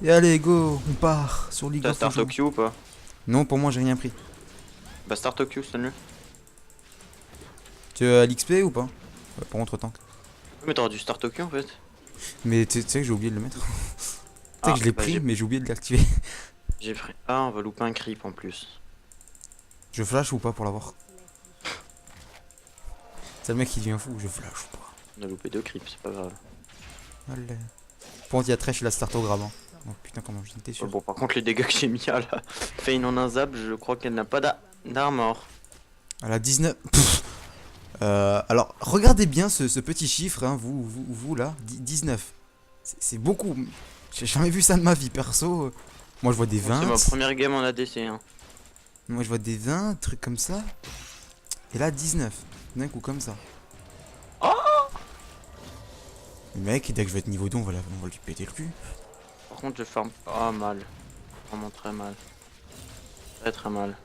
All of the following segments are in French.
Et allez, go, on part sur League T'as of Start Legends. Tokyo ou pas? Non, pour moi, j'ai rien pris. Bah Start Tokyo, c'est le. Tu veux l'XP ou pas? Ouais, par contre, tank. Mais t'auras du Start Tokyo en fait. Mais tu sais que j'ai oublié de le mettre. Tu sais Ah, que je l'ai bah pris, mais j'ai oublié de l'activer. j'ai pris. Ah, on va louper un creep en plus. Je flash ou pas pour l'avoir? C'est le mec qui devient fou, je flash ou pas? On a loupé deux creeps, c'est pas grave. Allez. Par contre, il y a Thresh et la start au grab. Hein. Oh putain, comment j'étais sûr. Bon, par contre, les dégâts que j'ai mis à la Fane en un zap, je crois qu'elle n'a pas d'armor. Elle a 19. Alors, regardez bien ce petit chiffre, hein, vous là, 19. C'est beaucoup. J'ai jamais vu ça de ma vie, perso. Moi, je vois des Bon, c'est 20. ma première game en ADC. Hein. Moi, je vois des 20, trucs comme ça. Et là, 19. D'un coup, comme ça. Oh, Le mec, dès que je vais être niveau 2, on va lui péter le cul. par contre, je farm pas mal. Vraiment très mal. Très très mal.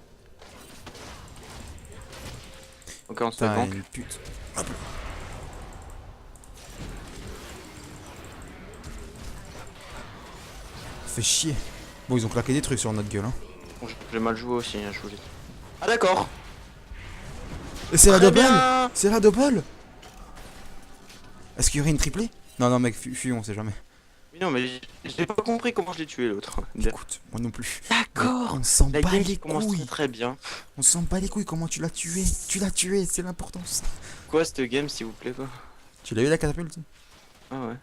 Ok, on se fait Putain, gank. une pute. Hop là. Fait chier. Bon, ils ont claqué des trucs sur notre gueule, hein. Bon, j'ai mal joué aussi, hein, je vous le dis. Ah, d'accord! Et c'est la Très double. bien! C'est la double. Est-ce qu'il y aurait une triplée? Non, non, mec, fuyons, on sait jamais. Mais non, mais j'ai pas compris comment je l'ai tué l'autre. Écoute, moi non plus. Mais D'accord! on s'en La bat game les qui commence très couilles. très bien. On s'en bat les couilles, comment tu l'as tué? Tu l'as tué, c'est l'importance. Quoi cette game, s'il vous plaît, quoi? Tu l'as eu la catapulte? Ah ouais.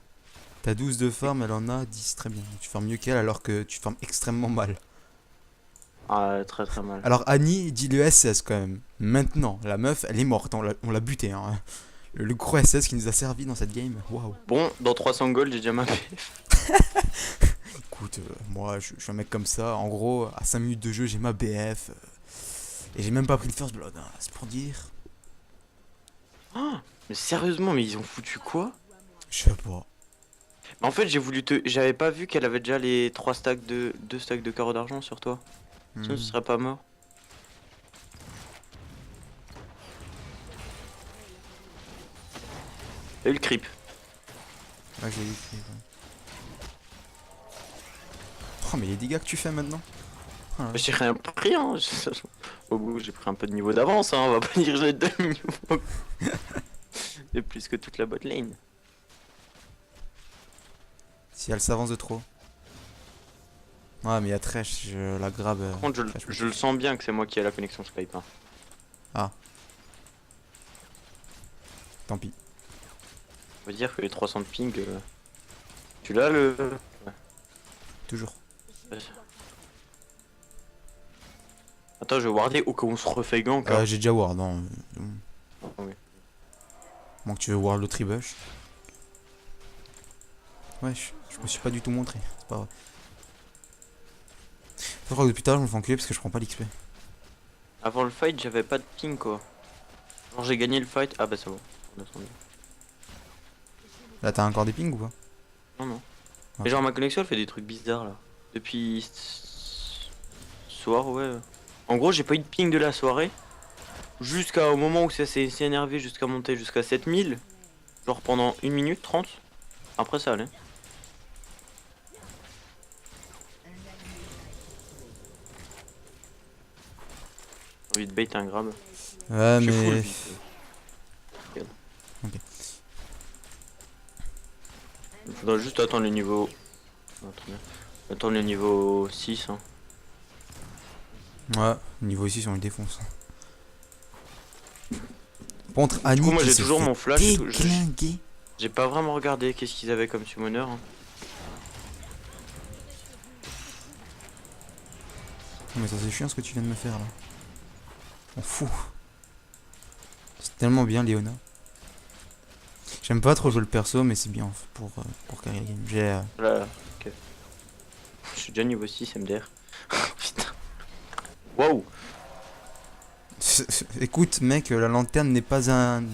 T'as 12 de farm, elle en a 10, très bien. Tu farmes mieux qu'elle alors que tu farmes extrêmement mal. Ah, très très mal. Alors Annie dit le SS quand même. Maintenant, la meuf, elle est morte, on l'a butée. Hein. Le gros SS qui nous a servi dans cette game. Waouh. Bon, dans 300 gold, j'ai déjà ma BF. Écoute, moi je suis un mec comme ça. En gros, à 5 minutes de jeu, j'ai ma BF. Et j'ai même pas pris le first blood, hein, c'est pour dire. Ah, mais sérieusement, mais ils ont foutu quoi? Je sais pas. En fait, j'ai voulu te. J'avais pas vu qu'elle avait déjà les 3 stacks de. 2 stacks de carreaux d'argent sur toi. Sinon, ce Hmm. serait pas mort. T'as eu le creep. Ouais, j'ai eu. Ouais. Oh, mais les dégâts que tu fais maintenant. Oh là là. J'ai rien pris, hein. Au bout, j'ai pris un peu de niveau d'avance, hein. On va pas dire que j'ai demi-niveau. Et plus que toute la bot lane. Si elle s'avance de trop. Ouais, mais il y a Thresh, je la grab. Par contre, je le sens bien que c'est moi qui ai la connexion Skype. Hein. Ah. Tant pis. On va dire que les 300 de ping. Tu l'as le. Toujours. Ouais. Attends, je vais warder au cas où on se refait gank. Hein. J'ai déjà ward, non. Ah, oui. Moi que tu veux ward le tribush. Ouais, je me suis pas du tout montré, c'est pas vrai. Je crois que depuis tard je me fais enculer parce que je prends pas l'XP. Avant le fight, j'avais pas de ping quoi. Genre j'ai gagné le fight. Ah bah c'est bon. On a attendu. Là t'as encore des pings ou pas? Non, non. Ah. Mais genre ma connexion elle fait des trucs bizarres là. Depuis soir, ouais. En gros, j'ai pas eu de ping de la soirée. Jusqu'au moment où ça s'est énervé jusqu'à monter jusqu'à 7000. Genre pendant 1 minute 30. Après ça allait. J'ai envie de bait un grab. Ouais, Je suis full mais. vite. Regarde. Ok. Il faudra juste attendre le niveau. Ah, très bien. Attendre le niveau 6. Hein. Ouais, niveau ici, on le défonce. Par contre, Du coup, Annie moi qui j'ai s'est toujours fait mon flash et tout. déglinguer. J'ai pas vraiment regardé qu'est-ce qu'ils avaient comme summoner. Hein. Non, mais ça c'est chiant ce que tu viens de me faire là. On fout. C'est tellement bien, Léona. J'aime pas trop jouer le perso, mais c'est bien pour carry la game. J'ai. Là, ok. Je suis déjà niveau 6 MDR. Putain. Waouh! Écoute, mec, la lanterne n'est pas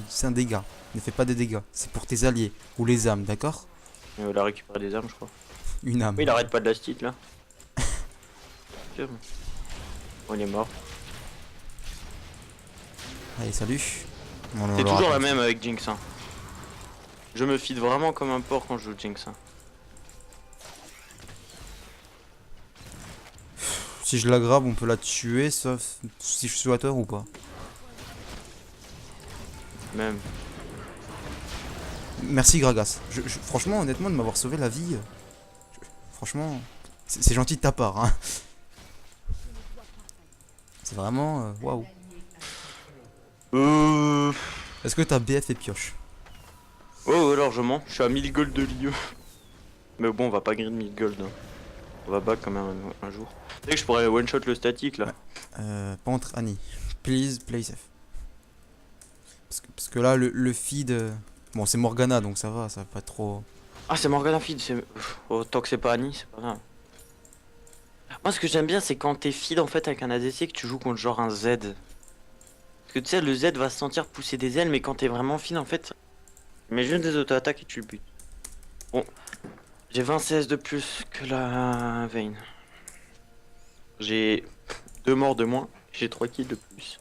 c'est un dégât. Ne fais pas de dégâts. C'est pour tes alliés ou les âmes, d'accord? Il a récupéré des armes, je crois. Une âme. Oui, il arrête pas de la stit là. Ok, bon. Bon, il est mort. Allez, salut. On C'est l'aura toujours la pas. même avec Jinx. Hein. Je me feed vraiment comme un porc quand je joue Jinx. Hein. Si je la grabe, on peut la tuer, sauf si je suis à terre ou pas. Même. Merci Gragas. Franchement, honnêtement, de m'avoir sauvé la vie. Franchement, c'est gentil de ta part. Hein. C'est vraiment. Waouh. Est-ce que t'as BF et pioche? Oh, largement. Je suis à 1000 gold de l'IE. Mais bon, on va pas griller 1000 gold. Hein. On va back quand même un jour. Tu sais que je pourrais one shot le statique là. Pantre Annie. Please play safe. Parce que là, le feed. Bon, c'est Morgana donc ça va pas trop. Ah, c'est Morgana feed. Oh, tant que c'est pas Annie, c'est pas grave. Moi, ce que j'aime bien, c'est quand t'es feed en fait avec un ADC que tu joues contre genre un Z. Parce que tu sais, le Z va se sentir pousser des ailes, mais quand t'es vraiment feed en fait, mais juste des auto-attaques et tu le butes. Bon, j'ai 20 CS de plus que la Vayne. J'ai 2 morts de moins, j'ai 3 kills de plus.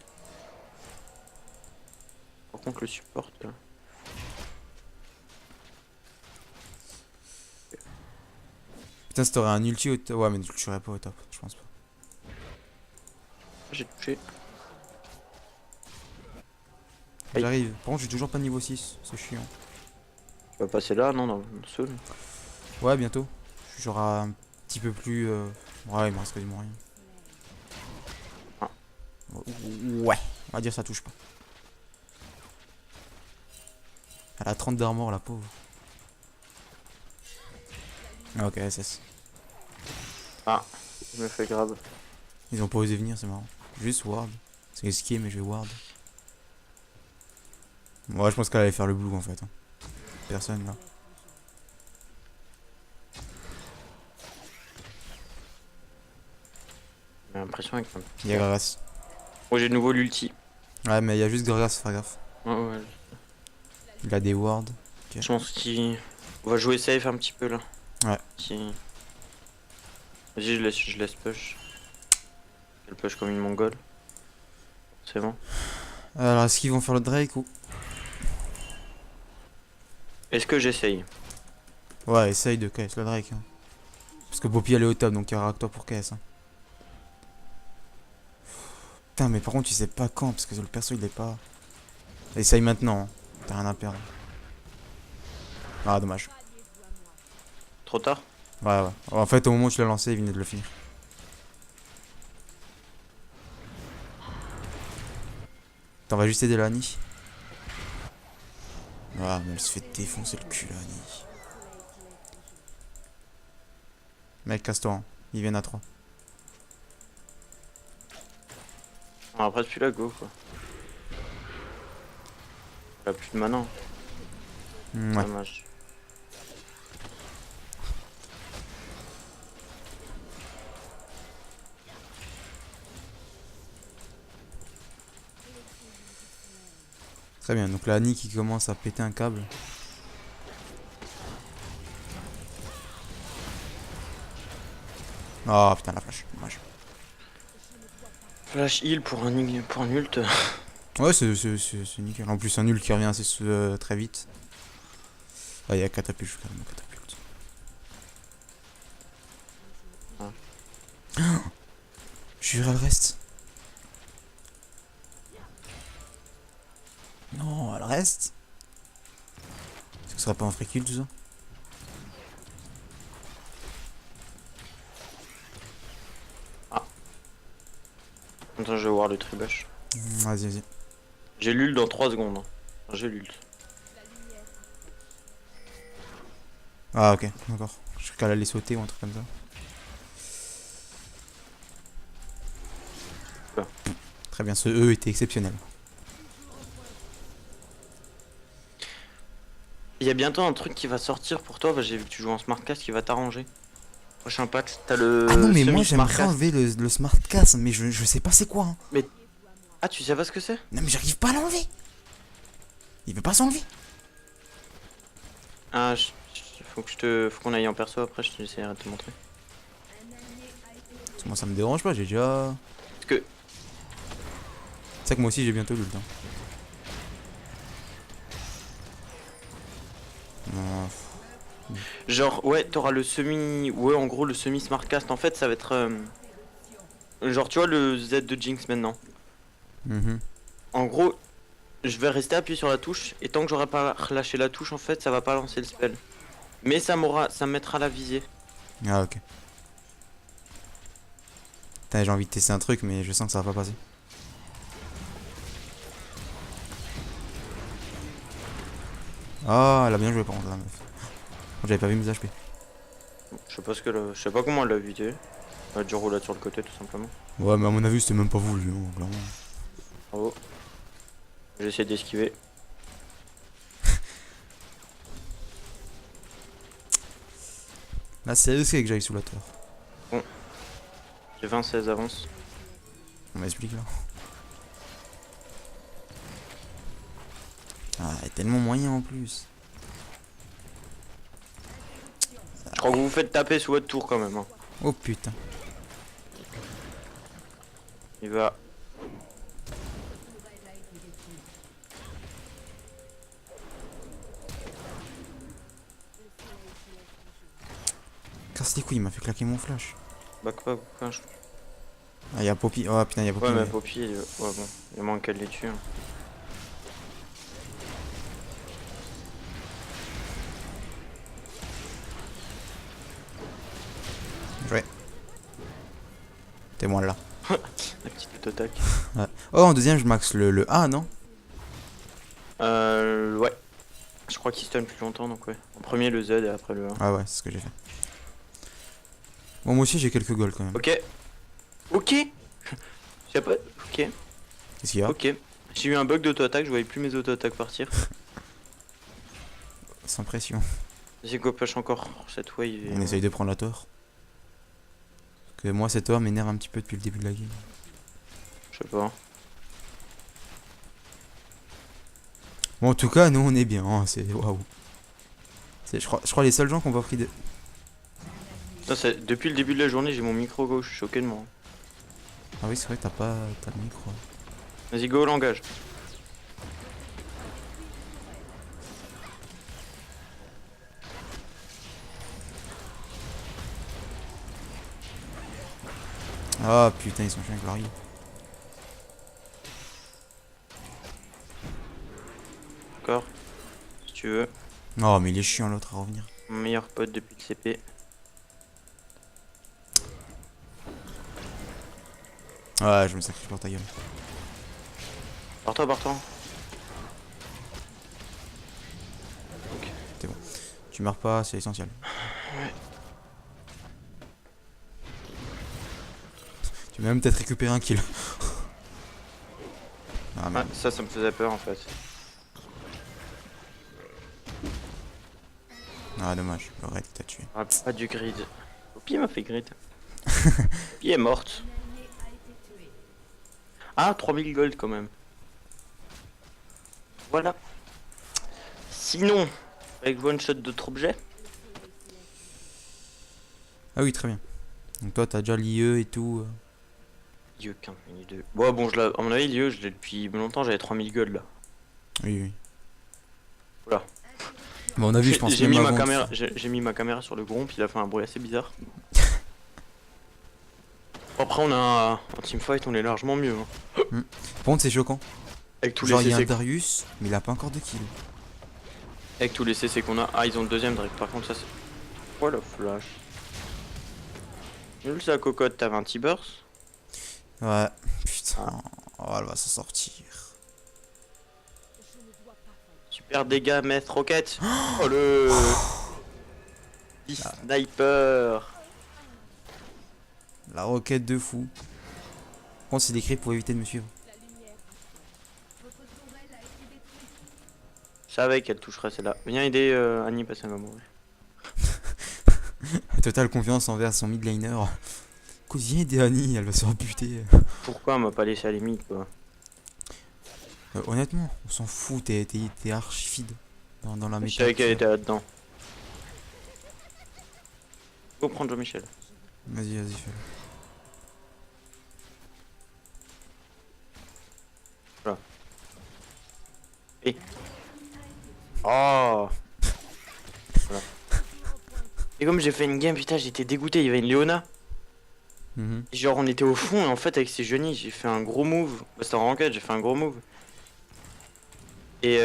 Par contre, le support. Putain, si t'aurais un ulti au top. Ouais, mais tu le tuerais pas au top, je pense pas. J'ai touché. Aïe. J'arrive. Par contre, j'ai toujours pas niveau 6, c'est chiant. Tu vas passer là, non, seul. Ouais, bientôt. Je suis genre un petit peu plus. Ouais, il me reste quasiment rien. Ah. Ouais, on va dire ça touche pas. Elle a 30 d'armor, la pauvre. Ah, ok, SS. Ah, je me fais grave. Ils ont pas osé venir, c'est marrant. Juste ward. C'est risqué, mais je vais ward. Ouais, je pense qu'elle allait faire le blue en fait. Hein. Personne là. J'ai l'impression que. Il y a Gragas. Oh, j'ai de nouveau l'ulti. Ouais, mais il y a juste Gragas, fais gaffe. Ouais. Il a des wards. Okay. Je pense qu'on va jouer safe un petit peu là. Ouais. Si... Vas-y, je laisse push. Je le push comme une mongole. C'est bon. Alors, est-ce qu'ils vont faire le Drake ou. Est-ce que j'essaye? Ouais, essaye de KS le Drake. Hein. Parce que Poppy elle est au top, donc il y aura que toi pour KS. Hein. Putain, mais par contre, tu sais pas quand, parce que le perso il est pas. Essaye maintenant, hein. T'as rien à perdre. Ah, dommage. Trop tard? Ouais. En fait, au moment où tu l'as lancé, il venait de le finir. T'en vas juste aider la Annie. Ah, mais elle se fait défoncer le cul, la Annie. Mec, casse-toi. Hein. Ils viennent à 3. Après, depuis là, go quoi. Elle a plus de mana. Ouais. Dommage. Très bien, donc la Annie qui commence à péter un câble. Oh putain, la flash, dommage. Flash heal pour un ult. Ouais, c'est nickel. En plus, un nul qui revient assez très vite. Ah, il y a catapulte, je calme catapulte. Ah. Jure, elle reste. Non, elle reste. Est-ce que ce serait pas un free kill tout ça? Attends, je vais voir le tribush. Vas-y. J'ai l'ult dans 3 secondes. Hein. J'ai l'ult. Ah, ok, d'accord. Je crois qu'elle allait sauter ou un truc comme ça. Ouais. Très bien, ce E était exceptionnel. Il y a bientôt un truc qui va sortir pour toi. Bah, j'ai vu que tu joues en smartcast qui va t'arranger. Prochain patch, t'as le. Ah non, mais moi j'aimerais semi-smartcast. enlever le smartcast, mais je sais pas c'est quoi. Hein. Ah, tu sais pas ce que c'est? Non, mais j'arrive pas à l'enlever. Il veut pas s'enlever. Ah, faut qu'on aille en perso après, je t'essaierai de te montrer. Parce que moi ça me dérange pas, j'ai déjà. Parce que. C'est que moi aussi j'ai bientôt l'ult. Hein. Non. Genre, ouais, t'auras le semi. Ouais, en gros, le semi-smartcast, en fait, ça va être. Genre, tu vois le Z de Jinx maintenant. Mhm. En gros, je vais rester appuyé sur la touche. Et tant que j'aurai pas relâché la touche, en fait, ça va pas lancer le spell. Mais ça me mettra la visée. Ah, ok. Putain, j'ai envie de tester un truc, mais je sens que ça va pas passer. Ah, elle a bien joué par contre, la meuf. J'avais pas vu mes HP. Je sais pas ce que je sais pas comment elle l'a vidé. Elle a dû rouler sur le côté tout simplement. Ouais, mais à mon avis, c'était même pas voulu, hein, clairement. Bravo. J'ai essayé d'esquiver. Là, c'est risqué que j'aille sous la tour. J'ai 20-16 avance. On m'explique là. Ah, il y a tellement moyen en plus. Je crois que vous vous faites taper sous votre tour quand même. Hein. Oh putain. Il va. Casse les couilles, il m'a fait claquer mon flash. Back pas, je... Ah, y'a Poppy. Oh putain, y'a Poppy. Ouais, mais Mais... Poppy, ouais, bon. Il manque qu'elle les tue. Hein. Ouais. T'es moins là. La petite auto-attaque. Ouais. Oh, en deuxième, je max le A, non? Ouais. Je crois qu'il stun plus longtemps donc ouais. En premier le Z et après le 1. Ah ouais, c'est ce que j'ai fait. Bon, moi aussi, j'ai quelques goals quand même. Ok. Ok. J'ai pas. Ok. Qu'est-ce qu'il y a? Ok. J'ai eu un bug d'auto-attaque, je voyais plus mes auto-attaques partir. Sans pression. J'ai go push encore cette wave. Et On essaye de prendre la tour. Parce que moi, cette tour m'énerve un petit peu depuis le début de la game. Je sais pas. Bon, en tout cas, nous, on est bien. Hein, c'est waouh. Je crois les seuls gens qui ont pas pris de. Putain, depuis le début de la journée, j'ai mon micro gauche, je suis choqué de moi. Ah oui, c'est vrai, t'as le micro. Vas-y, go au langage. Ah putain, ils sont chiants avec Larry. D'accord. Si tu veux. Oh, mais il est chiant l'autre à revenir. Mon meilleur pote depuis le CP. Ouais, je me sacrifie pour ta gueule. Pars-toi, pars-toi. Tu meurs pas, c'est essentiel. Ouais. Tu vas même peut-être récupérer un kill. Ah Ouais, merde. ça me faisait peur en fait. Ah dommage, le raid t'a tué. Ah, pas du grid. Poppy m'a fait grid. Poppy est morte. Ah, 3000 gold quand même. Voilà. Sinon, avec one shot d'autres objets. Ah oui, très bien. Donc toi, t'as déjà l'IE et tout. Dieu, 15 minutes 2. Bon, à mon avis, l'IE, je l'ai depuis longtemps, j'avais 3000 gold là. Oui, oui. Voilà. Bon, on a vu, je pense J'ai même mis, avant ma de caméra, faire- j'ai mis ma caméra sur le groupe, il a fait un bruit assez bizarre. Après, on a un teamfight, on est largement mieux. Hein. Par contre, c'est choquant. Avec tous Genre, les il y a un CC, Darius, mais il a pas encore de kill. avec tous les CC qu'on a. Ah, ils ont le deuxième direct. Par contre, ça c'est. Oh la flash. Nul sa cocotte, t'avais un T-Burst. Ouais, putain. Oh, elle va s'en sortir. Super dégâts, Maître Rocket. Oh le. Sniper. La roquette de fou. Par contre, c'est décrit pour éviter de me suivre. Je savais qu'elle toucherait celle-là. Viens aider Annie parce qu'elle va mourir. Totale confiance envers son mid laner. Écoute, viens aider Annie, elle va se rebuter. Pourquoi elle m'a pas laissé à la limite quoi? Honnêtement, on s'en fout, t'es archi feed dans la Je méta. savais qu'elle était là-dedans. Faut prendre Jean-Michel. Vas-y, fais-le. Oh. Voilà. Et comme j'ai fait une game, putain, j'étais dégoûté. Il y avait une Léona. Mhm. Genre on était au fond et en fait avec ces genies j'ai fait un gros move. Bah, c'était en ranked, j'ai fait un gros move. Et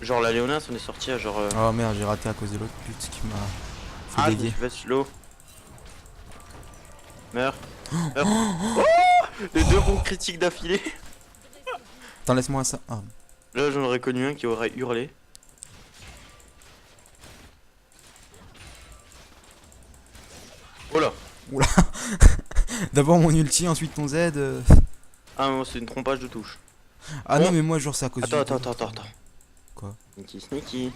genre la Léona s'en est sortie à genre... Oh merde, j'ai raté à cause de l'autre pute qui m'a fait Ah je me dévier. suis fait slow. Meurs. Meurs. Oh, les deux bons critiques d'affilée. Attends, laisse-moi ça. Ah. Là j'en aurais connu un qui aurait hurlé. Oh là. Oula. D'abord mon ulti, ensuite ton Z. Ah non c'est une trompage de touche. Ah Bon. non, mais moi, genre, c'est à cause Attends, du. attends. Quoi? Sneaky sneaky.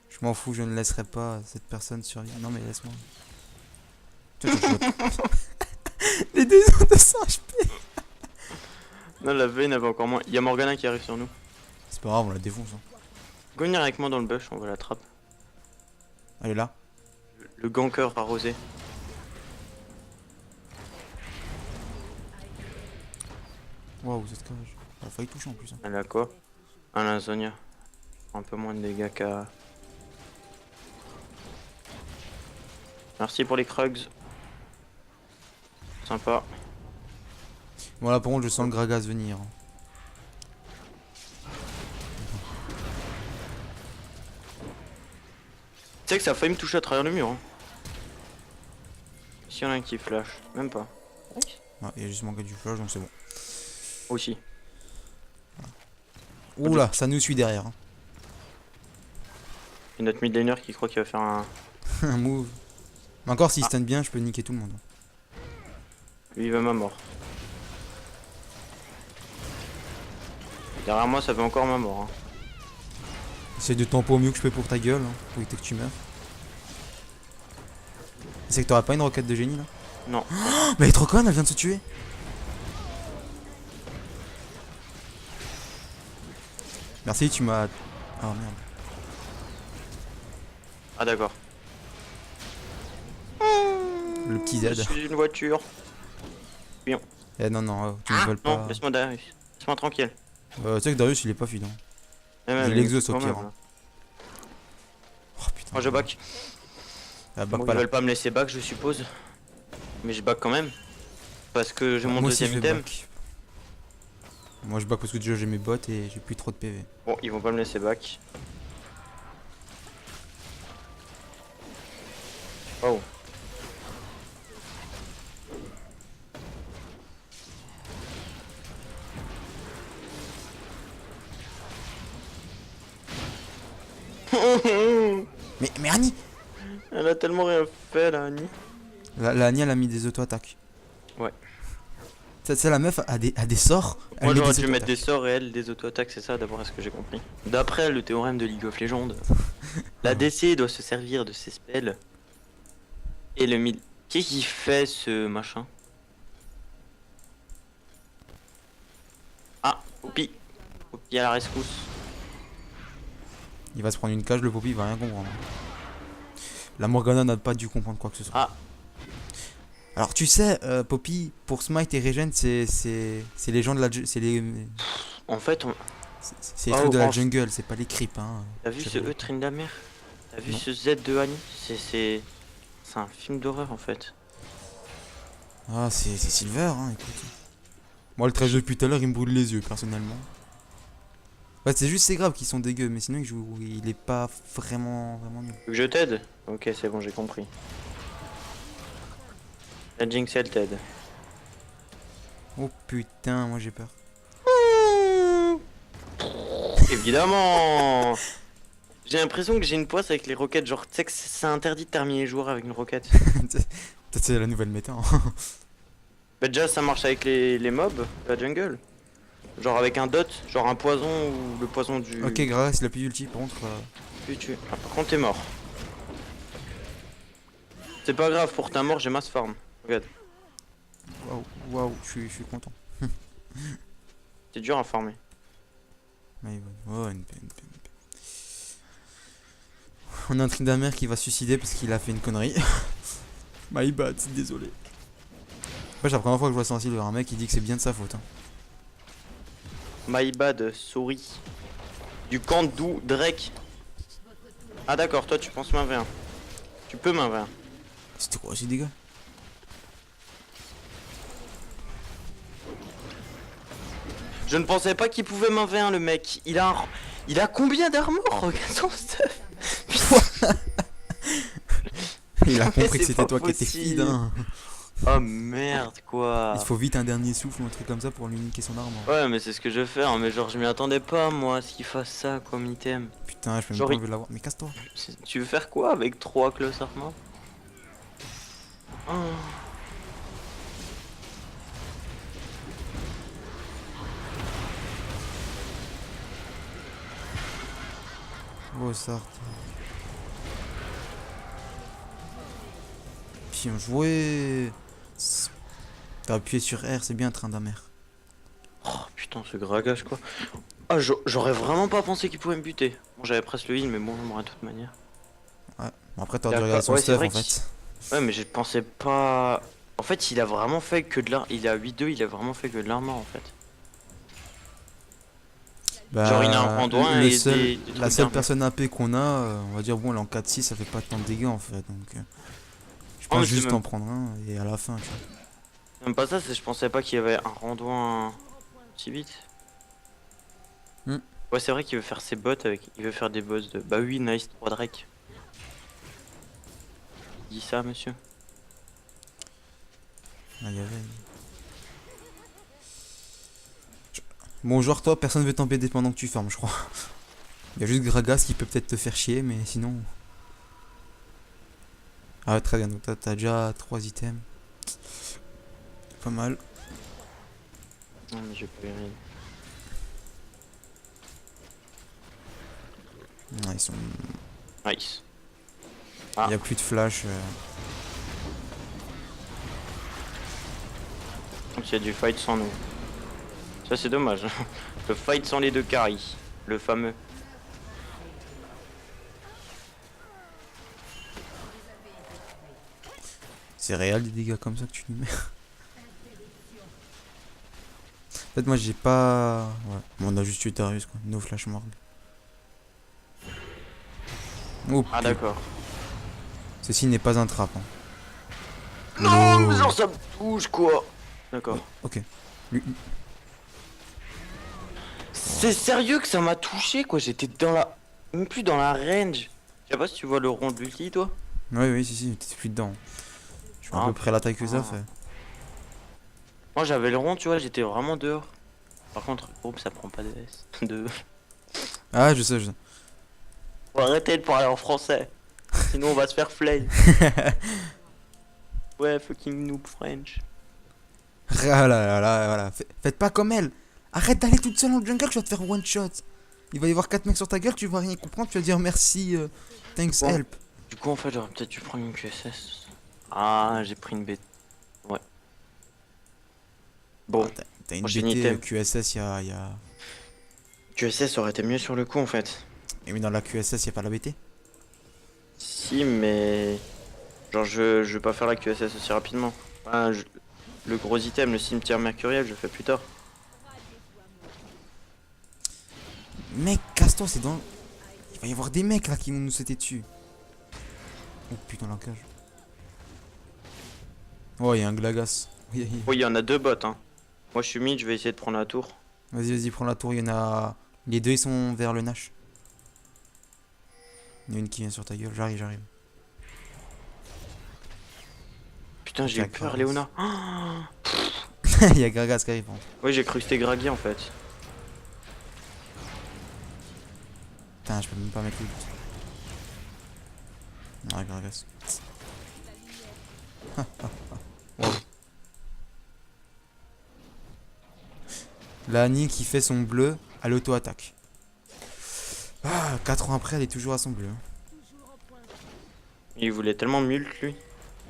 Je m'en fous, je ne laisserai pas cette personne survivre. Non, mais laisse-moi. Tiens, je vois. Les deux ont 200 HP. Non la Vayne avait encore moins. Il y a Morgana qui arrive sur nous. C'est pas grave, on la défonce. Hein. Go venir avec moi dans le bush, on va la trappe. Elle est là. Le ganker arrosé. Waouh, cette cage. Elle a failli toucher en plus. Hein. Elle a quoi? Un Lazonia. Un peu moins de dégâts qu'à... Merci pour les Krugs. Sympa. Bon, là, par contre, je sens le Gragas venir. Tu sais que ça a failli me toucher à travers le mur. Hein. S'il y en a un qui flash, même pas. Ah, il y a juste manqué du flash, donc c'est bon. Aussi. Oula, ça nous suit derrière. Hein. Et notre mid laner qui croit qu'il va faire un... Un move. Mais encore, s'il stun bien, je peux niquer tout le monde. Lui il va ma mort. Derrière moi ça veut encore ma mort. Hein. Essaye de tempo au mieux que je peux pour ta gueule, hein, pour éviter que tu meurs. C'est que t'auras pas une roquette de génie là? Non. Oh, mais elle est trop conne, elle vient de se tuer. Merci, tu m'as. Oh merde. Ah d'accord. Le petit Je Z. suis une voiture. Eh non, non, tu me voles Non, pas. laisse-moi Darius. Laisse-moi tranquille. Tu sais que Darius il est pas fidèle. Eh, J'ai mais l'exhaust au quand pire. même, Hein. là. Oh putain. Moi je back. Ah, back Bon, pas ils là. veulent pas me laisser back je suppose. Mais je back quand même. Parce que j'ai mon Moi aussi, deuxième je vais item. back. Moi je back parce que déjà j'ai mes bots et j'ai plus trop de PV. Bon, ils vont pas me laisser back. Oh. Mais Annie! Elle a tellement rien fait là, Annie. La Annie elle a mis des auto-attaques. Ouais. Ça, la meuf a des sorts. Elle Moi met j'aurais des dû mettre des auto-attaques. sorts et elle des auto-attaques, c'est ça d'abord, est-ce que j'ai compris. D'après le théorème de League of Legends, la DC doit se servir de ses spells. Et le mid. Qu'est-ce qu'il fait ce machin? Ah, Poppy. Poppy à la rescousse. Il va se prendre une cage, le Poppy il va rien comprendre. La Morgana n'a pas dû comprendre quoi que ce soit. Ah. Alors tu sais, Poppy, pour Smite et Regen, c'est les gens de la c'est les En fait, c'est les Ah, trucs de la oh, jungle, c'est pas les creeps hein. t'as vu Je ce sais pas. E Tryndamere? T'as vu Non. ce Z de Annie? C'est un film d'horreur en fait. Ah, c'est Silver hein, écoute. Moi le 13 depuis tout à l'heure, il me brûle les yeux personnellement. Ouais, c'est juste c'est grave qu'ils sont dégueux, mais sinon il est pas vraiment nul. Tu veux que je t'aide? Ok, c'est bon, j'ai compris. La Jinx elle t'aide. Oh putain, moi j'ai peur. Évidemment. J'ai l'impression que j'ai une poisse avec les roquettes, genre tu sais que c'est interdit de terminer les joueurs avec une roquette. Peut-être c'est la nouvelle méta. Hein. Bah déjà ça marche avec les mobs, la jungle. Genre avec un dot, genre un poison ou le poison du... Ok, Gragas il a plus d'ulti par contre. Ah, par contre t'es mort. C'est pas grave, pour ta mort j'ai mass farm. Regarde, Waouh, je suis content. c'est dur à farmer. Ouais, une paix. On a un Tryndamere qui va se suicider parce qu'il a fait une connerie. My bad, désolé. C'est la première fois que je vois Sensible, un mec qui dit que c'est bien de sa faute. Hein. My bad, souris. Du camp d'où Drake. Ah d'accord, toi tu penses main 20. Tu peux main 20. C'était quoi ces dégâts? Je ne pensais pas qu'il pouvait main 21 le mec. Il a combien d'armor? Regarde son stuff. Il a Mais compris que c'est c'était pas toi qui étais possible. feed, hein. Oh merde quoi. Il faut vite un dernier souffle ou un truc comme ça pour lui niquer son arme. Ouais mais c'est ce que je vais faire, mais genre je m'y attendais pas moi à ce qu'il fasse ça comme item. Putain, je peux même Genre, pas il- enlever l'avoir. Mais casse-toi. Tu veux faire quoi avec 3 close armor? Oh. Oh, ça. Bien joué. T'as appuyé sur R, c'est bien, train d'amer. Oh putain ce Gragas quoi. Ah j'aurais vraiment pas pensé qu'il pouvait me buter. Bon j'avais presque le heal mais bon de toute manière. Ouais. Bon, après, t'aurais dû D'accord. regarder son Ouais, c'est stuff vrai en fait. Ouais mais je pensais pas. En fait il a vraiment fait que de l'armor. Il a 8-2, il a vraiment fait que de l'armor en fait. Bah, Genre, il a un randouin le et seul, des la trucs seule d'armure. personne AP qu'on a, on va dire, bon, elle est en 4-6, ça fait pas tant de dégâts en fait. Donc, je Oh, mais pense c'est juste même... en prendre un et à la fin, tu vois. même pas ça, c'est je pensais pas qu'il y avait un randouin si vite. Hmm. Ouais, c'est vrai qu'il veut faire ses bots avec. Il veut faire des boss de. Bah oui, nice 3 Drake. Dis ça, monsieur. Ah, il y avait. Bon, genre, toi, personne veut t'embêter pendant que tu farmes, je crois. Il y a juste Gragas qui peut peut-être te faire chier, mais sinon. Ah, ouais, très bien, donc t'as déjà 3 items. Pas mal. Non, mais je peux y aller. Ouais, ils sont. Nice. Il n'y a plus de flash. Donc il y a du fight sans nous. Ça, c'est dommage. Le fight sans les deux carries. Le fameux. C'est réel des dégâts comme ça que tu lui mets. En fait, moi j'ai pas. Ouais. Bon, on a juste tué Darius quoi. No flash morgue. Oh, Ah, d'accord. ceci n'est pas un trap. Hein. Non, mais Oh. genre ça me touche quoi. D'accord. Ok. Lui- C'est sérieux que ça m'a touché quoi. J'étais dans la. Même plus dans la range. Je sais pas si tu vois le rond de l'ulti toi. Oui, oui, si, t'es plus dedans. Je vois à Ah, peu près la taille que ça putain. fait. Moi j'avais le rond, tu vois, j'étais vraiment dehors. Par contre, groupe ça prend pas de S. De. Ah, je sais, je sais. Faut arrêter de parler en français. Sinon on va se faire flame. Ouais, fucking noob French. Ah là là là, voilà. Faites pas comme elle. Arrête d'aller toute seule en jungle, tu vas te faire one shot. Il va y avoir 4 mecs sur ta gueule, tu vas rien comprendre, tu vas dire merci, thanks, Bon. help. Du coup, en fait, j'aurais peut-être dû prendre une QSS. Ah, j'ai pris une bête. Ouais. Bon, Ah, t'as une prochain BT item. QSS, y a. QSS aurait été mieux sur le coup en fait. Et mais dans la QSS, y a pas la BT. Si, mais. Genre, je vais pas faire la QSS aussi rapidement. Ah, le gros item, le cimetière mercuriel, je le fais plus tard. Mec, casse-toi, c'est dans. Il va y avoir des mecs là qui vont nous sauter dessus. Oh putain, la cage. Oh, il y a un Glagas. Oui, oui. Oui, il y en a deux bots, hein. Moi, je suis mid, je vais essayer de prendre la tour. Vas-y, vas-y, prends la tour. Il y en a. Les deux, ils sont vers le Nash. Il y en a une qui vient sur ta gueule. J'arrive, j'arrive. Putain, j'ai eu Jack peur, Gragas. Léona. Il y a Gragas qui arrive. Hein. Oui, j'ai cru que c'était Gragi en fait. Putain, je peux même pas mettre le but. Ah, Gragas. Wow. La Annie qui fait son bleu à l'auto-attaque. Ah, 4 ans après, elle est toujours à son bleu. Hein. Il voulait tellement mult lui.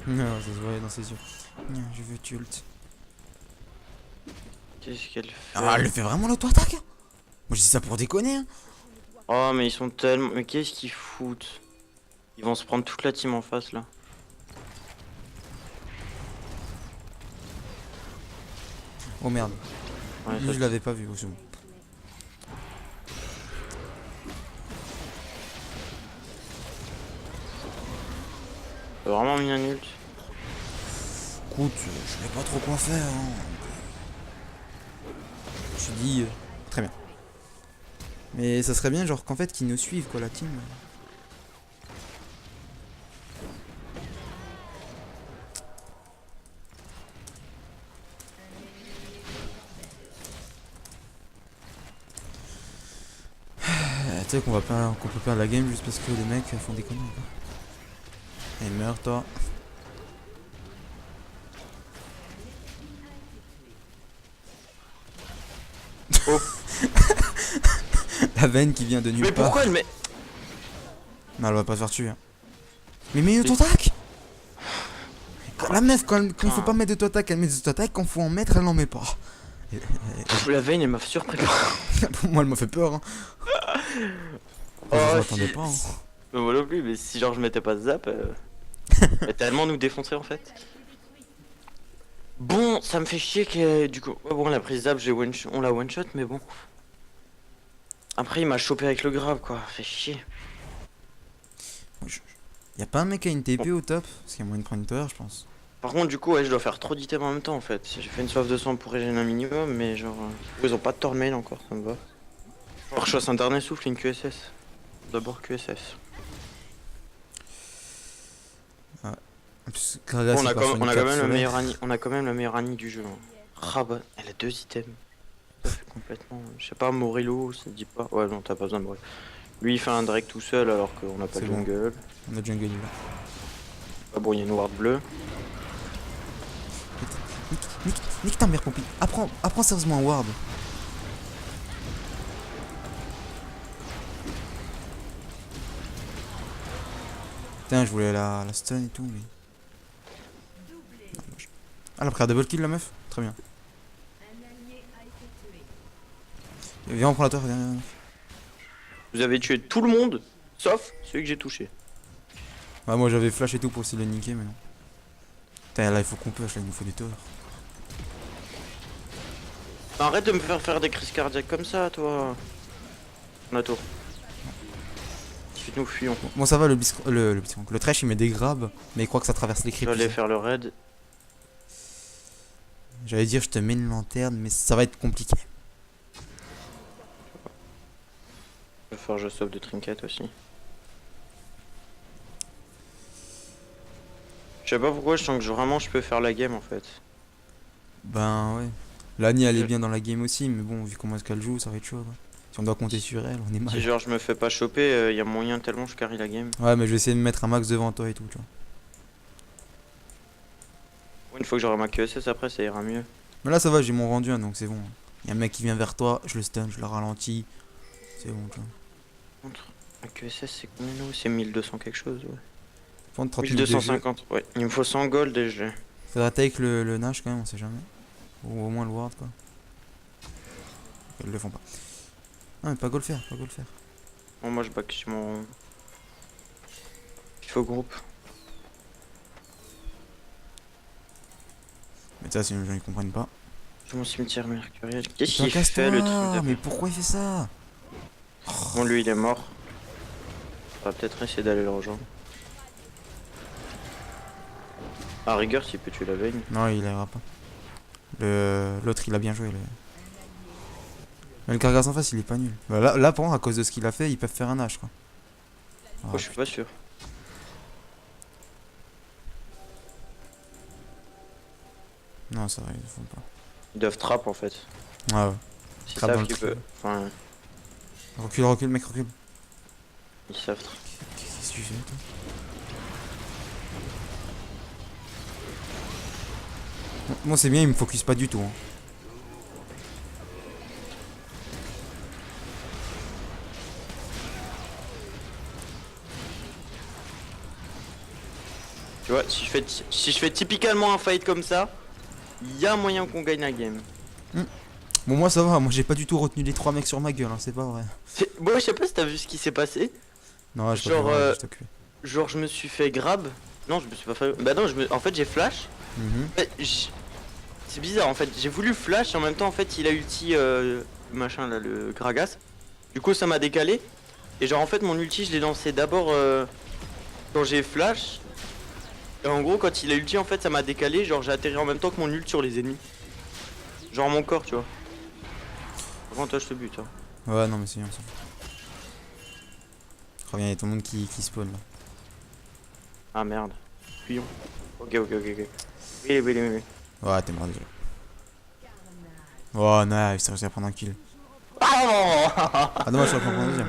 Non, ça se voyait dans ses yeux. Je veux tult. Qu'est-ce qu'elle fait? Ah, elle le fait vraiment l'auto-attaque. Moi, je dis ça pour déconner. Hein. Oh, mais ils sont tellement. Mais qu'est-ce qu'ils foutent? Ils vont se prendre toute la team en face là. Oh merde. Ouais, Lui, ça, je l'avais pas vu. Oh, c'est bon. J'ai vraiment mis un ult. Écoute, je sais pas trop quoi faire. Hein. Je me suis dit, très bien. Mais ça serait bien, genre qu'en fait, qu'ils nous suivent, quoi, la team. Tu sais qu'on peut perdre la game juste parce que les mecs font des conneries, quoi. Et meurs, toi. Oh. La veine qui vient de nulle Mais part. pourquoi elle met... Non, elle va pas se faire tuer. Hein. Mais mets auto-attaque. La meuf, quand il faut pas mettre d'auto-attaque, elle met des auto-attaques. Quand il faut en mettre, elle n'en met pas. Pff, la veine, elle m'a surpris. Moi, elle m'a fait peur. Hein. Oh, Je m'attendais si... pas. Hein. Mais moi non plus, mais si genre je mettais pas de zap, elle va tellement nous défoncer en fait. Bon, ça me fait chier que du coup... Ouais, bon, on a pris zap, on l'a one shot, mais bon. Après, il m'a chopé avec le grab, quoi. Fait chier. Y'a pas un mec à une TP au top? Parce qu'il y a moyen de prendre une tower, je pense. Par contre, du coup, ouais, je dois faire trop d'items en même temps en fait. J'ai fait une soif de sang pour régénérer un minimum, mais genre. Ils ont pas de tormail encore, ça me va. Alors, je fasse un dernier souffle et une QSS. D'abord QSS. En plus, Bon, on a quand même le meilleur Annie du jeu. Hein. Rabat, elle a 2 items. Ça fait complètement. Je sais pas, Morello, ça te dit pas. Ouais, non, t'as pas besoin de Morello. Lui, il fait un Drake tout seul alors qu'on n'a pas de jungle. On a jungle là. Ah bon, il y a une ward bleue. Nique ta mère, Pompey. Apprends sérieusement un ward. Putain, je voulais la stun et tout, mais. Non, elle a pris un double kill, la meuf. Très bien. Viens, on prend la tour. Viens. Vous avez tué tout le monde, sauf celui que j'ai touché. Bah, moi j'avais flash et tout pour essayer de le niquer, mais non. Putain, là il faut qu'on push, là il nous faut des tours. Arrête de me faire faire des crises cardiaques comme ça, toi. On a tour. Ensuite nous fuyons. Bon, ça va, le trash il met des grabs, mais il croit que ça traverse les creeps. J'allais faire le raid. J'allais dire, je te mets une lanterne, mais ça va être compliqué. Je vais faire je sauve de trinket aussi. Je sais pas pourquoi, je sens que vraiment je peux faire la game en fait. Ben ouais. Lani elle est bien dans la game aussi, mais bon, vu comment est-ce qu'elle joue, ça va être chaud. Quoi. Si on doit compter sur elle, on est mal. Si genre je me fais pas choper, y a moyen tellement je carry la game. Ouais, mais je vais essayer de me mettre un max devant toi et tout, tu vois. Une fois que j'aurai ma QSS après, ça ira mieux. Mais là ça va, j'ai mon rendu, hein, donc c'est bon. Y'a un mec qui vient vers toi, je le stun, je le ralentis. C'est bon, tu vois. La QSS c'est combien nous? C'est 1200 quelque chose, ouais. 30 1250, ouais. Il me faut 100 gold et je l'ai. Faudra take le Nash quand même, on sait jamais. Ou au moins le ward quoi. Ils le font pas. Non mais pas go le faire, pas go le faire. Bon, moi je back sur mon... Il faut groupe. Mais ça, sinon les gens ils comprennent pas. Sur mon cimetière mercuriel. Qu'est-ce Putain, qu'il fait le truc? Mais pourquoi il fait ça? Bon, lui il est mort. On va peut-être essayer d'aller le rejoindre. À rigueur, s'il peut tuer la veine. Non, il ira pas. L'autre il a bien joué. Mais le Kargas en face il est pas nul. Bah, là par contre, à cause de ce qu'il a fait, ils peuvent faire un H quoi. Oh, je suis pas sûr. Non, ça va, ils le font pas. Ils doivent trap en fait. Ah ouais. Ils Trap dans savent le qu'ils trap. peuvent. Enfin, Recule, mec, recule. ils savent trap. Qu'est-ce que tu fais toi? Moi c'est bien, il me focus pas du tout. Hein. Tu vois, si je fais typiquement un fight comme ça, il y a moyen qu'on gagne la game. Bon, moi ça va, moi j'ai pas du tout retenu les 3 mecs sur ma gueule, hein, c'est pas vrai. Bon, je sais pas si t'as vu ce qui s'est passé. Non, je Genre, t'ai occupé. Genre, je me suis fait grab. Non, je me suis pas fait. Bah, non, en fait, j'ai flash. C'est bizarre en fait, j'ai voulu flash et en même temps en fait il a ulti machin là, le Gragas. Du coup ça m'a décalé. Et genre en fait mon ulti je l'ai lancé d'abord quand j'ai flash. Et en gros, quand il a ulti, en fait, ça m'a décalé. Genre, j'ai atterri en même temps que mon ult sur les ennemis. Genre, mon corps, tu vois. Par contre, toi, je te bute. Hein. Ouais, non, mais c'est bien ça. Reviens, il y a tout le monde qui spawn là. Ah merde. Fuyons. Ok, ok, ok, ok. Oui, oui, oui, oui. Ouais, t'es mort déjà. Oh, nice, t'as réussi à prendre un kill. Ah Ah, dommage, j'aurais pu en prendre un deuxième.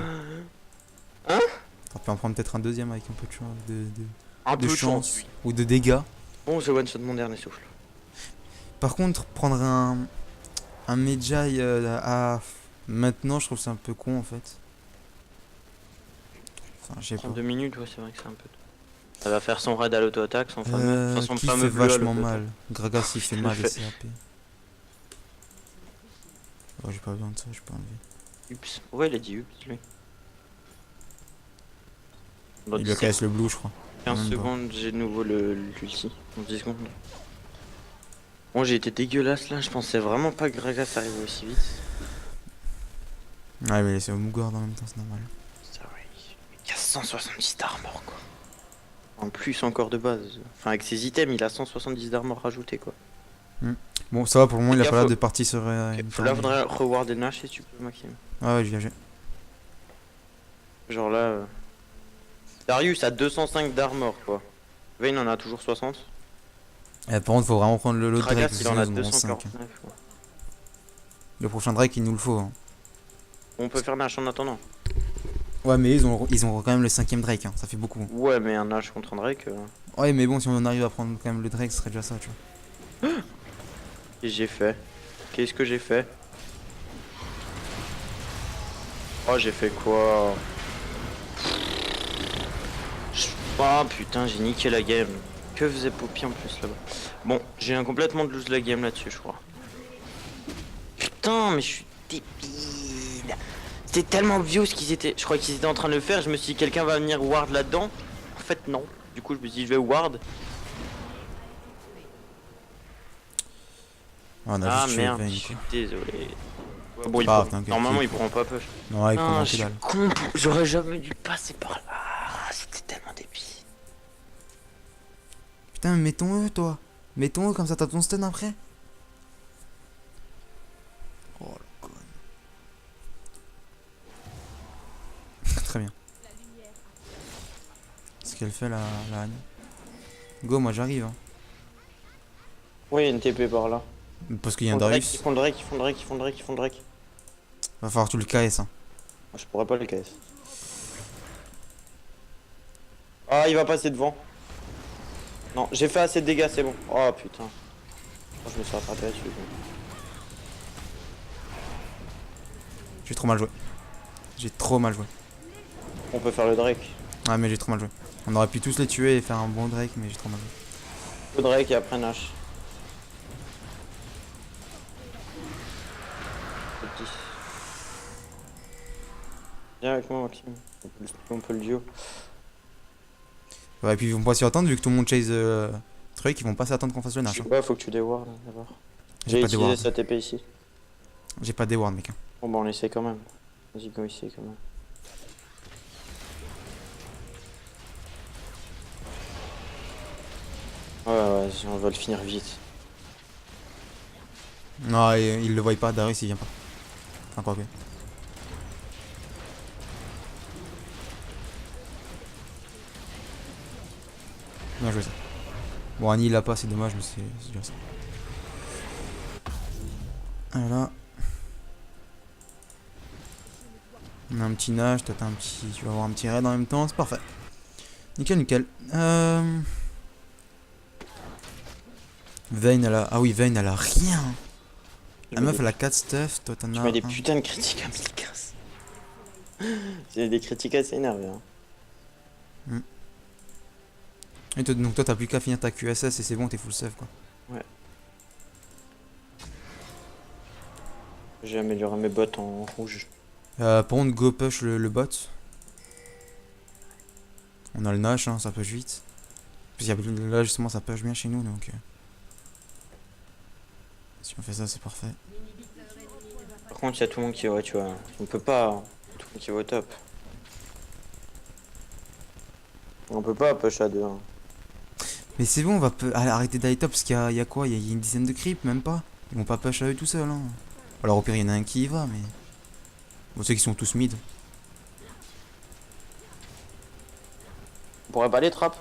Hein? T'aurais pu en prendre peut-être un deuxième avec un peu de chance, Un de peu de chance chance, oui. ou de dégâts. Bon, j'ai one shot mon dernier souffle. Par contre, prendre un Medjay à. Maintenant, je trouve que c'est un peu con en fait. Enfin, je sais pas. 32 minutes, ouais, c'est vrai que c'est un peu. Ça va faire son raid à l'auto-attaque, son fameux. Enfin, son Qui fameux fait bleu à vachement l'auto-attaque. mal. Gragas il fait Je mal le et fais. CAP. Oh, j'ai pas besoin de ça, je peux enlever. Ups. Ouais, il a dit ups, lui. Dans Il 10 lui casse le blue, je crois. 15 Même pas. secondes, j'ai de nouveau l'ulti. Dans 10 secondes. Bon, j'ai été dégueulasse là, je pensais vraiment pas que Gragas arrivait aussi vite. Ouais, mais c'est au Mougard en même temps, c'est normal. Sorry. Il a 170 d'armor quoi. En plus encore de base. Enfin, avec ses items, il a 170 d'armor rajouté quoi. Bon, ça va pour le moment, il a Gaffe, pas l'air faut- de partir sur. Ok, là, faudrait rewarder Nash si tu peux, Maxime. Ah ouais, je viens. Genre là. Darius a 205 d'armor quoi. Vayne en a toujours 60. Par contre, faut vraiment prendre l'autre Drake, Gragas, parce que il en sinon a ils en auront 5. 249. Quoi. Le prochain Drake, il nous le faut. Hein. On peut faire Nash en attendant. Ouais, mais ils ont quand même le 5ème Drake, hein. Ça fait beaucoup. Ouais, mais un Nash contre un Drake. Ouais, mais bon, si on arrive à prendre quand même le Drake, ce serait déjà ça, tu vois. Qu'est-ce que j'ai fait? Qu'est-ce que j'ai fait? Oh, j'ai fait quoi? Oh putain, j'ai niqué la game. Que faisait Poppy en plus là-bas? Bon, j'ai un complètement de lose la game là-dessus, je crois. Putain, mais je suis débile. C'était tellement obvious ce qu'ils étaient. Je crois qu'ils étaient en train de le faire. Je me suis dit, quelqu'un va venir ward là-dedans. En fait, non. Du coup, je me suis dit, je vais ward. Ah, on a Ah juste tué merde, Vayne, je suis quoi. désolé. Ouais, bon, Ah, t'inquiète, normalement, il ils pourront pas push. Non, il prend Ah, que je suis dalle. con. J'aurais jamais dû passer par là. Ah, c'était tellement débile. Putain, mettons-eux, toi. Mettons-eux, comme ça t'as ton stun après. Oh, le con. Très bien. Ce qu'elle fait, la Annie. Go, moi j'arrive. Hein. Oui, il y a une TP par là. Parce qu'il y a un Ils Darius. font le Drake, ils font le Drake, ils font le Drake, ils font le Drake. Va falloir que tu le KS. Hein. Ah, je pourrais pas le KS. Ah, il va passer devant. Non, j'ai fait assez de dégâts, c'est bon. Oh putain. Oh, je me suis rattrapé là-dessus. J'ai trop mal joué. J'ai trop mal joué. On peut faire le Drake. Ah, mais j'ai trop mal joué. On aurait pu tous les tuer et faire un bon Drake, mais j'ai trop mal joué. Le Drake et après Nash. Petit. Viens avec moi, Maxime. On peut le duo. Ouais, et puis ils vont pas s'y attendre vu que tout le monde chase truc, ils vont pas s'attendre qu'on fasse le Nash. Hein. Ouais, faut que tu déwardes d'abord. J'ai J'ai pas utilisé déward. sa TP ici. J'ai pas déward, mec. Hein. Bon, bah on essaie quand même. Vas-y, go ici quand même. Ouais, ouais, on va le finir vite. Non, il le voit pas, Darius il vient pas. Enfin, quoi que. Bien joué ça. Bon, Annie il l'a pas, c'est dommage, mais c'est déjà ça. Voilà. On a un petit Nash, toi t'as un petit. Tu vas avoir un petit raid en même temps, c'est parfait. Nickel, nickel. Vayne elle a. Ah oui, Vayne elle a rien. La meuf elle a 4 stuff, toi t'en Je as. mets des un. putains de critiques à 1015. J'ai des critiques assez énervées. Hein. Et donc toi t'as plus qu'à finir ta QSS et c'est bon, t'es full save quoi. Ouais. J'ai amélioré mes bottes en rouge. Par contre, go push le bot. On a le Nash, hein, ça push vite. Parce qu'il y a, là justement ça push bien chez nous donc. Si on fait ça, c'est parfait. Par contre, il y a tout le monde qui ouais, tu vois. On peut pas. Tout le monde qui va au top. On peut pas push à deux. Hein. Mais c'est bon, on va arrêter d'aller top parce qu'il y a quoi? Il y a une dizaine de creeps, même pas. Ils vont pas push à eux tout seuls. Hein. Alors au pire, il y en a un qui y va, mais. Bon, ceux qui sont tous mid. On pourrait pas les trap.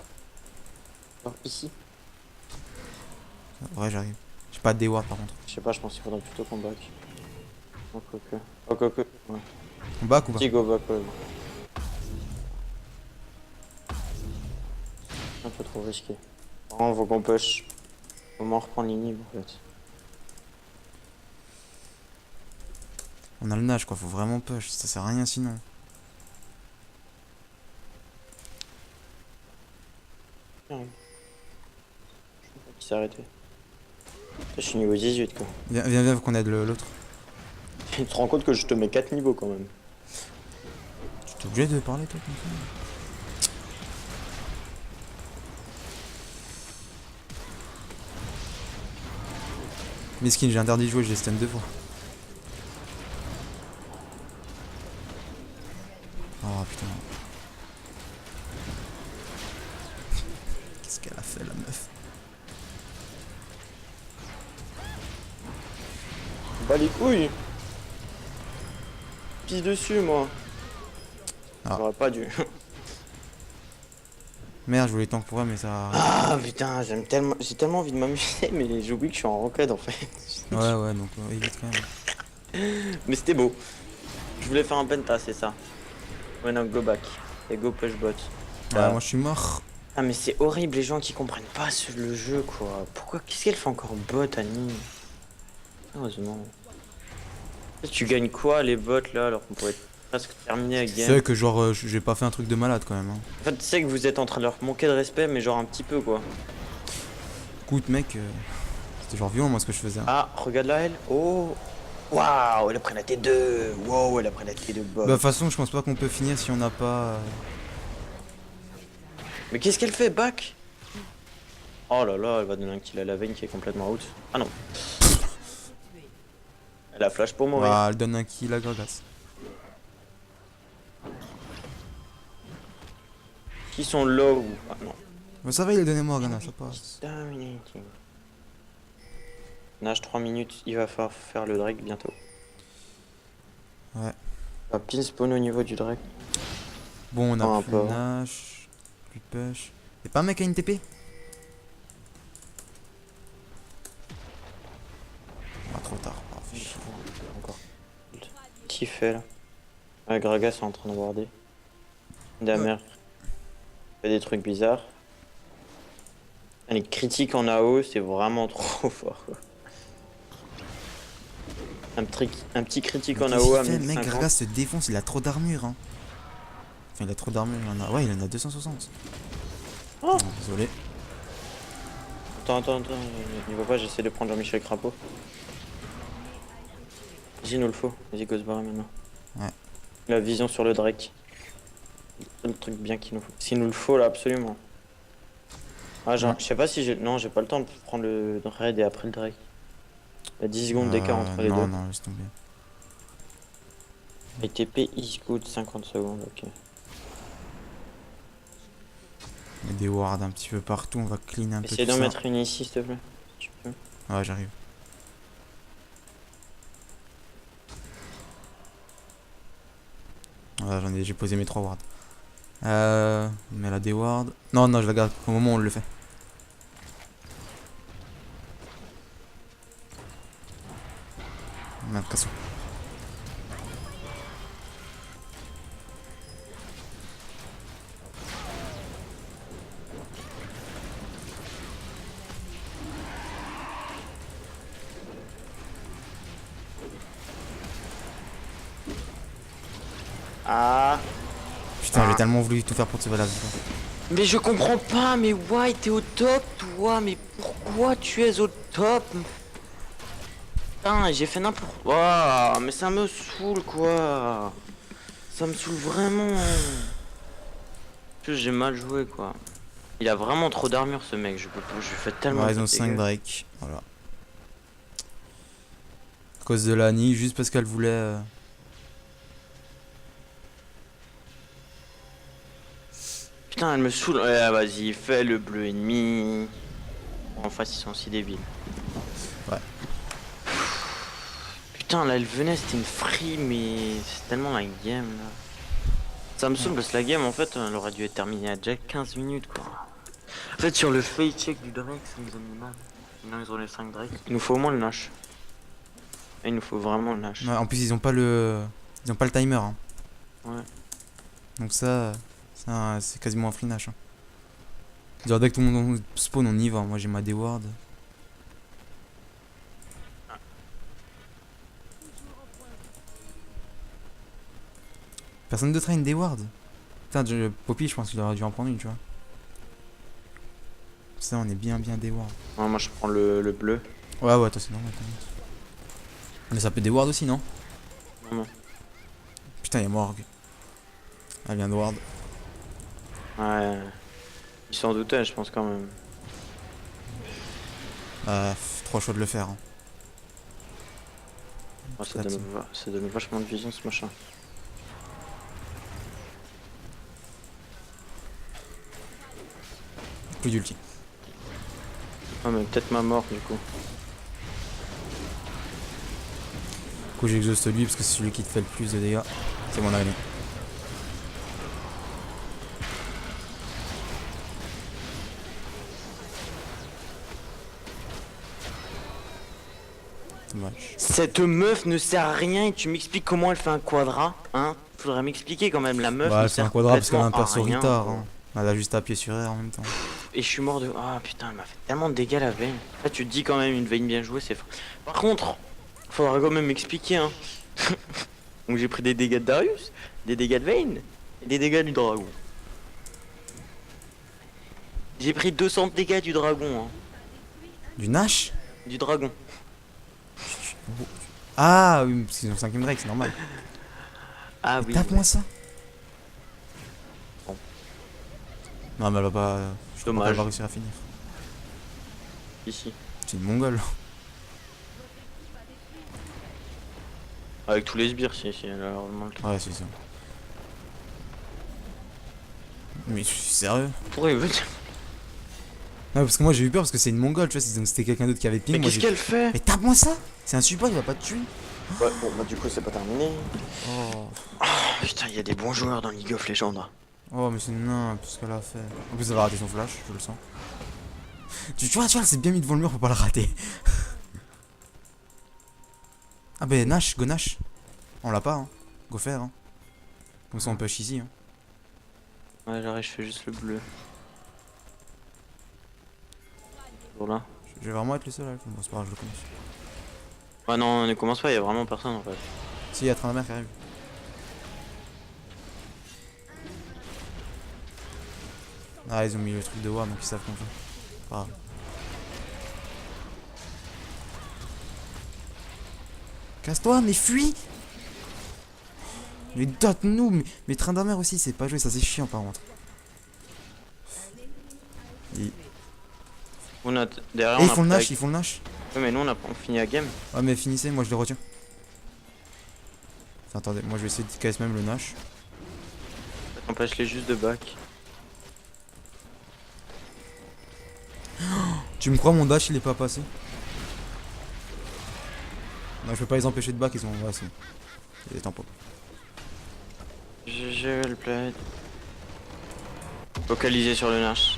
Genre ici. Ouais, j'arrive. J'ai pas de D-ward par contre. Je sais pas, je pense qu'il faudrait plutôt qu'on back. Donc, ok. Ok, ok. Ouais. On back ou pas? Petit go back, ouais. Un peu trop risqué. On faut qu'on push. Faut m'en reprendre l'inhibe en fait. On a le nage quoi, faut vraiment push. Ça sert à rien sinon. Il s'est arrêté. Je suis niveau 18 quoi. Viens, viens, viens, faut qu'on aide l'autre. Tu te rends compte que je te mets 4 niveaux quand même. Tu t'es obligé de parler toi comme ça? Miskin, j'ai interdit de jouer, j'ai stun 2 fois. Oh putain. Qu'est-ce qu'elle a fait la meuf? Bah les couilles. Pisse dessus moi. Ah. J'aurais pas dû. Merde, je voulais tank pour elle, mais ça. Ah putain, j'ai tellement envie de m'amuser, mais j'oublie que je suis en ranked en fait. Ouais, ouais, donc évite quand même. Mais c'était beau. Je voulais faire un penta, c'est ça. Ouais, non, go back. Et go push bot. Ouais, moi je suis mort. Ah, mais c'est horrible les gens qui comprennent pas le jeu quoi. Pourquoi? Qu'est-ce qu'elle fait encore bot, Annie? Heureusement. Tu gagnes quoi les bots là alors qu'on pourrait presque terminer la C'est game? vrai que genre j'ai pas fait un truc de malade quand même. Hein. En fait, tu sais que vous êtes en train de leur manquer de respect, mais genre un petit peu quoi. Écoute mec, c'était genre violent moi ce que je faisais. Hein. Ah, regarde là elle. Oh. Waouh, elle a pris la T2. Wow, elle a pris la T2 bot. Bah de toute façon je pense pas qu'on peut finir si on n'a pas... Mais qu'est-ce qu'elle fait, back? Oh là là, elle va donner un kill à la veine qui est complètement out. Ah non. Elle a flash pour mourir. Ah, elle donne un kill à Gragas. Qui sont low? Ah non. Bah ça va, il a donné moi à Gragas, ça passe. Dominating. Nage 3 minutes, il va falloir faire le Drake bientôt. Ouais. On va pin spawn au niveau du Drake. Bon, on a Oh, plus un peu. Nash, plus push. Y'a pas un mec à une TP? Ah, trop tard. Oh, fais chier. Encore. Qui fait là? Ouais, Gragas est en train de warder. Damer fait des trucs bizarres. Les critiques en AO, c'est vraiment trop fort quoi. Un petit critique Mais en qu'est-ce AO à qu'il fait, mec, 1050. Gragas se défonce, il a trop d'armure. Hein. Enfin, il a trop d'armure, il en a... Ouais, il en a 260. Oh. Oh, désolé. Attends, il voit pas, j'essaie de prendre Jean-Michel Crapaud. Vas-y, nous le faut. Vas-y, Ghostbar maintenant. Ouais. La vision sur le Drake. C'est le truc bien qu'il nous faut. S'il nous le faut là, absolument. Ah, genre, Ouais. je sais pas si j'ai. Non, j'ai pas le temps de prendre le raid et après le Drake. Il y a 10 secondes d'écart entre les non, deux. non, laisse tomber. Et TP is good, 50 secondes, ok. Il y a des wards un petit peu partout, on va clean un peu Essaye tout d'en ça. mettre une ici, s'il te plaît. Si tu peux. Ouais, j'arrive. Voilà, j'ai posé mes 3 wards. Mais la des wards. Non, non, je la garde au moment où on le fait. Merde, cassons. Ah. Putain, j'ai tellement voulu tout faire pour te sauver la vie. Quoi. Mais je comprends pas, mais why t'es au top, toi? Mais pourquoi tu es au top? Putain, j'ai fait n'importe quoi. Mais ça me saoule, quoi. Ça me saoule vraiment. J'ai mal joué, quoi. Il a vraiment trop d'armure, ce mec. Je fais tellement. Ouais, ils ont de 5 dégâts. breaks. Voilà. À cause de l'Annie, juste parce qu'elle voulait. Putain, elle me saoule. Ouais, vas-y, fais le bleu ennemi. En face, ils sont aussi débiles. Ouais. Putain, là, elle venait, c'était une free, mais c'est tellement la game, là. Ça me saoule parce que la game, en fait, elle aurait dû être terminée à déjà 15 minutes, quoi. En fait, sur le face check du Drake, ça nous a mis mal. Maintenant, ils ont les 5 Drake. Il nous faut au moins le Nash. Il nous faut vraiment le Nash. Ouais, en plus, ils ont pas le timer. Hein. Ouais. Donc ça, c'est quasiment un free Nash. Hein. Genre, dès que tout le monde spawn, on y va. Moi, j'ai ma D-Ward. Personne d'autre a une D-Ward. Putain, Poppy, je pense qu'il aurait dû en prendre une, tu vois. Ça, on est bien D-Ward. Ouais, moi, je prends le bleu. Ouais, toi, c'est normal. Mais ça peut D-Ward aussi, non? Non. Putain, y'a Morgue. Elle vient de Ward. Ouais. Ils s'en doutaient, je pense, quand même. Trop chaud de le faire. Hein. Oh, ça donne vachement de vision, ce machin. Plus d'ulti. Ah, mais peut-être ma mort, du coup. Du coup, j'exauce lui parce que c'est celui qui te fait le plus de dégâts. C'est mon araignée. Dommage. Cette meuf ne sert à rien et tu m'expliques comment elle fait un quadra, hein? Faudrait m'expliquer quand même, la meuf Bah, ne c'est un sert quadra parce qu'elle a un complètement à perso rien, retard. quoi. Hein. Elle a juste appuyé sur R en même temps. Et je suis mort de... Ah putain, elle m'a fait tellement de dégâts la veine. Là tu te dis quand même une veine bien jouée, c'est fort. Par contre, faudra quand même m'expliquer, hein. Donc j'ai pris des dégâts de Darius, des dégâts de Vayne et des dégâts du dragon. J'ai pris 200 dégâts du dragon, hein. Du Nash? Du dragon. Ah oui, parce qu'ils ont 5ème Drake, c'est normal. Ah oui. Tape-moi ça. Bon. Non, mais elle va pas. Je crois pas qu'elle va réussir à finir. Ici. C'est une mongole. Avec tous les sbires, si, elle a vraiment le truc. Ouais, c'est ça. Mais je suis sérieux? Pourquoi il veut... Non, parce que moi j'ai eu peur parce que c'est une mongole, tu vois. Donc c'était quelqu'un d'autre qui avait ping. Mais moi, qu'est-ce qu'elle fait? Mais tape-moi ça! C'est un support, il va pas te tuer. Ouais, bon, bah du coup, c'est pas terminé. Oh, Putain, il y a des bons joueurs dans League of Legends. oh mais c'est nain, tout ce qu'elle a fait. En plus, elle va rater son flash, je le sens. Tu vois, elle s'est bien mis devant le mur pour pas le rater. Ah, bah, Nash, go Nash. On l'a pas, hein. Go faire, hein. Comme ça, on push ici, hein. Ouais, j'arrive, je fais juste le bleu. Voilà. Je vais vraiment être le seul là. Bon, c'est pas grave, je le commence. Ouais, non, ne commence pas, il y a vraiment personne en fait. Si, il y a Trindamer qui arrive. Ah, ils ont mis le truc de War donc ils savent qu'on fait. Pas grave. Casse-toi, mais fuis! Mais dote-nous! Mais Trindamer aussi, c'est pas joué, ça c'est chiant par contre. Et On a derrière, ils on a font le pris Nash, ils font le Nash. Ouais, mais nous on finit la game. Ouais, mais finissez, moi je le retiens. Enfin, attendez, moi je vais essayer de casse même le Nash. Empêche-les juste de back. Tu me crois, mon dash il est pas passé? Non, je peux pas les empêcher de back, ils ont. Ouais, c'est. Il y a des tampons. GG le plate. Focalisé sur le Nash.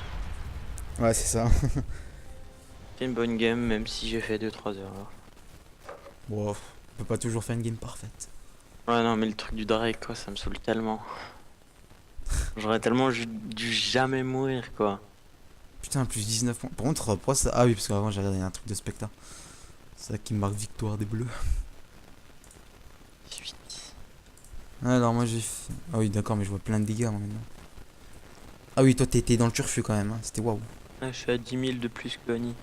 Ouais, c'est ça. C'est une bonne game, même si j'ai fait 2-3 heures. Bon, on peut pas toujours faire une game parfaite. Ouais, non, mais le truc du Drake, quoi, ça me saoule tellement. J'aurais tellement dû jamais mourir, quoi. Putain, plus 19 points. Par contre, pourquoi ça. Ah oui, parce qu'avant j'ai regardé un truc de Spectre. C'est ça qui marque victoire des bleus. 18. Ah, alors moi j'ai fait. Ah oui, d'accord, mais je vois plein de dégâts moi maintenant. Ah oui, toi t'étais dans le turfu quand même, hein. C'était waouh. Ouais, je suis à 10 000 de plus que Bonnie.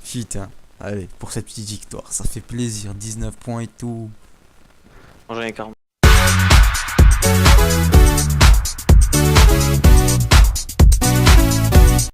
Putain. Allez, pour cette petite victoire, ça fait plaisir. 19 points et tout. J'en ai 40.